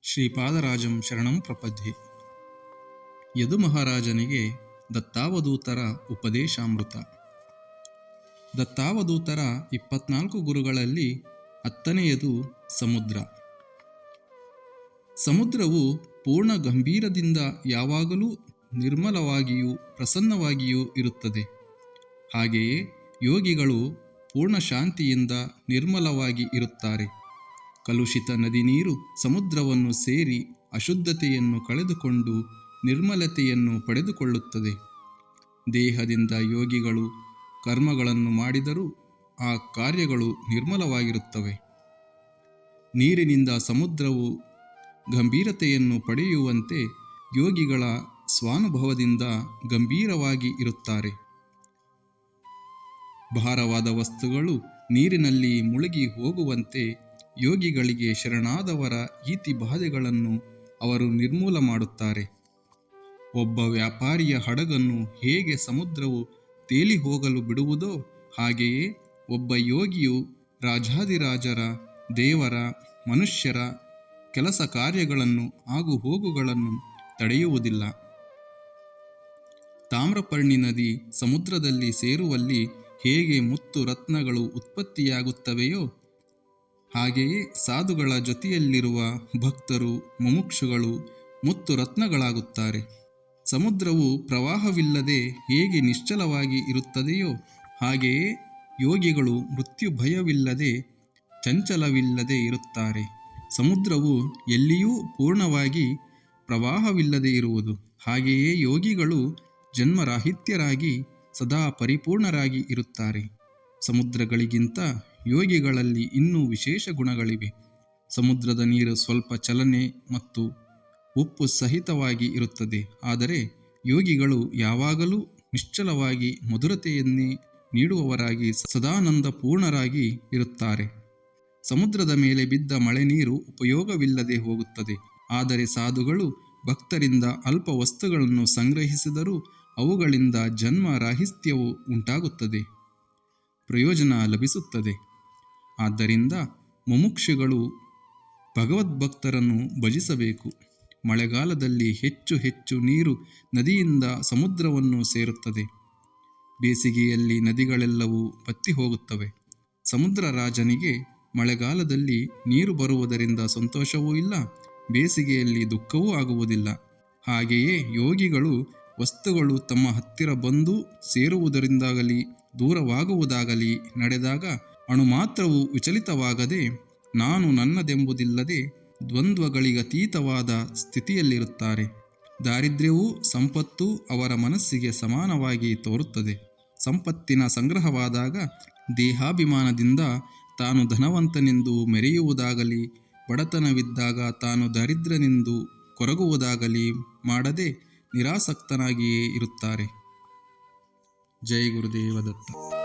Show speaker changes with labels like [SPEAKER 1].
[SPEAKER 1] ಶ್ರೀಪಾದರಾಜಂ ಶರಣಂ ಪ್ರಪದ್ಯೆ. ಯದು ಮಹಾರಾಜನಿಗೆ ದತ್ತಾವಧೂತರ ಉಪದೇಶಾಮೃತ. ದತ್ತಾವಧೂತರ 24 ಗುರುಗಳಲ್ಲಿ 10ನೆಯದು ಸಮುದ್ರ. ಸಮುದ್ರವು ಪೂರ್ಣ ಗಂಭೀರದಿಂದ ಯಾವಾಗಲೂ ನಿರ್ಮಲವಾಗಿಯೂ ಪ್ರಸನ್ನವಾಗಿಯೂ ಇರುತ್ತದೆ. ಹಾಗೆಯೇ ಯೋಗಿಗಳು ಪೂರ್ಣ ಶಾಂತಿಯಿಂದ ನಿರ್ಮಲವಾಗಿ ಇರುತ್ತಾರೆ. ಕಲುಷಿತ ನದಿ ನೀರು ಸಮುದ್ರವನ್ನು ಸೇರಿ ಅಶುದ್ಧತೆಯನ್ನು ಕಳೆದುಕೊಂಡು ನಿರ್ಮಲತೆಯನ್ನು ಪಡೆದುಕೊಳ್ಳುತ್ತದೆ. ದೇಹದಿಂದ ಯೋಗಿಗಳು ಕರ್ಮಗಳನ್ನು ಮಾಡಿದರೂ ಆ ಕಾರ್ಯಗಳು ನಿರ್ಮಲವಾಗಿರುತ್ತವೆ. ನೀರಿನಿಂದ ಸಮುದ್ರವು ಗಂಭೀರತೆಯನ್ನು ಪಡೆಯುವಂತೆ ಯೋಗಿಗಳ ಸ್ವಾನುಭವದಿಂದ ಗಂಭೀರವಾಗಿ ಇರುತ್ತಾರೆ. ಭಾರವಾದ ವಸ್ತುಗಳು ನೀರಿನಲ್ಲಿ ಮುಳುಗಿ ಹೋಗುವಂತೆ ಯೋಗಿಗಳಿಗೆ ಶರಣಾದವರ ಈತಿ ಬಾಧೆಗಳನ್ನು ಅವರು ನಿರ್ಮೂಲ ಮಾಡುತ್ತಾರೆ. ಒಬ್ಬ ವ್ಯಾಪಾರಿಯ ಹಡಗನ್ನು ಹೇಗೆ ಸಮುದ್ರವು ತೇಲಿ ಹೋಗಲು ಬಿಡುವುದೋ ಹಾಗೆಯೇ ಒಬ್ಬ ಯೋಗಿಯು ರಾಜಾದಿರಾಜರ, ದೇವರ, ಮನುಷ್ಯರ ಕೆಲಸ ಕಾರ್ಯಗಳನ್ನು ಆಗು ಹೋಗುಗಳನ್ನು ತಡೆಯುವುದಿಲ್ಲ. ತಾಮ್ರಪರ್ಣಿ ನದಿ ಸಮುದ್ರದಲ್ಲಿ ಸೇರುವಲ್ಲಿ ಹೇಗೆ ಮುತ್ತು ರತ್ನಗಳು ಉತ್ಪತ್ತಿಯಾಗುತ್ತವೆಯೋ ಹಾಗೆಯೇ ಸಾಧುಗಳ ಜೊತೆಯಲ್ಲಿರುವ ಭಕ್ತರು, ಮುಮುಕ್ಷುಗಳು ಮುತ್ತು ರತ್ನಗಳಾಗುತ್ತಾರೆ. ಸಮುದ್ರವು ಪ್ರವಾಹವಿಲ್ಲದೆ ಹೇಗೆ ನಿಶ್ಚಲವಾಗಿ ಇರುತ್ತದೆಯೋ ಹಾಗೆಯೇ ಯೋಗಿಗಳು ಮೃತ್ಯು ಭಯವಿಲ್ಲದೆ ಚಂಚಲವಿಲ್ಲದೆ ಇರುತ್ತಾರೆ. ಸಮುದ್ರವು ಎಲ್ಲಿಯೂ ಪೂರ್ಣವಾಗಿ ಪ್ರವಾಹವಿಲ್ಲದೆ ಇರುವುದು. ಹಾಗೆಯೇ ಯೋಗಿಗಳು ಜನ್ಮರಾಹಿತ್ಯರಾಗಿ ಸದಾ ಪರಿಪೂರ್ಣರಾಗಿ ಇರುತ್ತಾರೆ. ಸಮುದ್ರಗಳಿಗಿಂತ ಯೋಗಿಗಳಲ್ಲಿ ಇನ್ನೂ ವಿಶೇಷ ಗುಣಗಳಿವೆ. ಸಮುದ್ರದ ನೀರು ಸ್ವಲ್ಪ ಚಲನೆ ಮತ್ತು ಉಪ್ಪು ಸಹಿತವಾಗಿ ಇರುತ್ತದೆ. ಆದರೆ ಯೋಗಿಗಳು ಯಾವಾಗಲೂ ನಿಶ್ಚಲವಾಗಿ ಮಧುರತೆಯನ್ನೇ ನೀಡುವವರಾಗಿ ಸದಾನಂದ ಪೂರ್ಣರಾಗಿ ಇರುತ್ತಾರೆ. ಸಮುದ್ರದ ಮೇಲೆ ಬಿದ್ದ ಮಳೆ ನೀರು ಉಪಯೋಗವಿಲ್ಲದೆ ಹೋಗುತ್ತದೆ. ಆದರೆ ಸಾಧುಗಳು ಭಕ್ತರಿಂದ ಅಲ್ಪ ವಸ್ತುಗಳನ್ನು ಸಂಗ್ರಹಿಸಿದರೂ ಅವುಗಳಿಂದ ಜನ್ಮ ರಾಹಿತ್ಯವು ಉಂಟಾಗುತ್ತದೆ, ಪ್ರಯೋಜನ ಲಭಿಸುತ್ತದೆ. ಆದ್ದರಿಂದ ಮುಮುಕ್ಷುಗಳು ಭಗವದ್ಭಕ್ತರನ್ನು ಭಜಿಸಬೇಕು. ಮಳೆಗಾಲದಲ್ಲಿ ಹೆಚ್ಚು ಹೆಚ್ಚು ನೀರು ನದಿಯಿಂದ ಸಮುದ್ರವನ್ನು ಸೇರುತ್ತದೆ. ಬೇಸಿಗೆಯಲ್ಲಿ ನದಿಗಳೆಲ್ಲವೂ ಬತ್ತಿ ಹೋಗುತ್ತವೆ. ಸಮುದ್ರ ರಾಜನಿಗೆ ಮಳೆಗಾಲದಲ್ಲಿ ನೀರು ಬರುವುದರಿಂದ ಸಂತೋಷವೂ ಇಲ್ಲ, ಬೇಸಿಗೆಯಲ್ಲಿ ದುಃಖವೂ ಆಗುವುದಿಲ್ಲ. ಹಾಗೆಯೇ ಯೋಗಿಗಳು ವಸ್ತುಗಳು ತಮ್ಮ ಹತ್ತಿರ ಬಂದು ಸೇರುವುದರಿಂದಾಗಲಿ ದೂರವಾಗುವುದಾಗಲಿ ನಡೆದಾಗ ಅಣುಮಾತ್ರವು ವಿಚಲಿತವಾಗದೆ ನಾನು ನನ್ನದೆಂಬುದಿಲ್ಲದೆ ದ್ವಂದ್ವಗಳಿಗತೀತವಾದ ಸ್ಥಿತಿಯಲ್ಲಿರುತ್ತಾರೆ. ದಾರಿದ್ರ್ಯವೂ ಸಂಪತ್ತೂ ಅವರ ಮನಸ್ಸಿಗೆ ಸಮಾನವಾಗಿ ತೋರುತ್ತದೆ. ಸಂಪತ್ತಿನ ಸಂಗ್ರಹವಾದಾಗ ದೇಹಾಭಿಮಾನದಿಂದ ತಾನು ಧನವಂತನೆಂದು ಮೆರೆಯುವುದಾಗಲಿ, ಬಡತನವಿದ್ದಾಗ ತಾನು ದರಿದ್ರನೆಂದು ಕೊರಗುವುದಾಗಲಿ ಮಾಡದೆ ನಿರಾಸಕ್ತನಾಗಿಯೇ ಇರುತ್ತಾರೆ. ಜೈ ಗುರುದೇವ ದತ್ತ.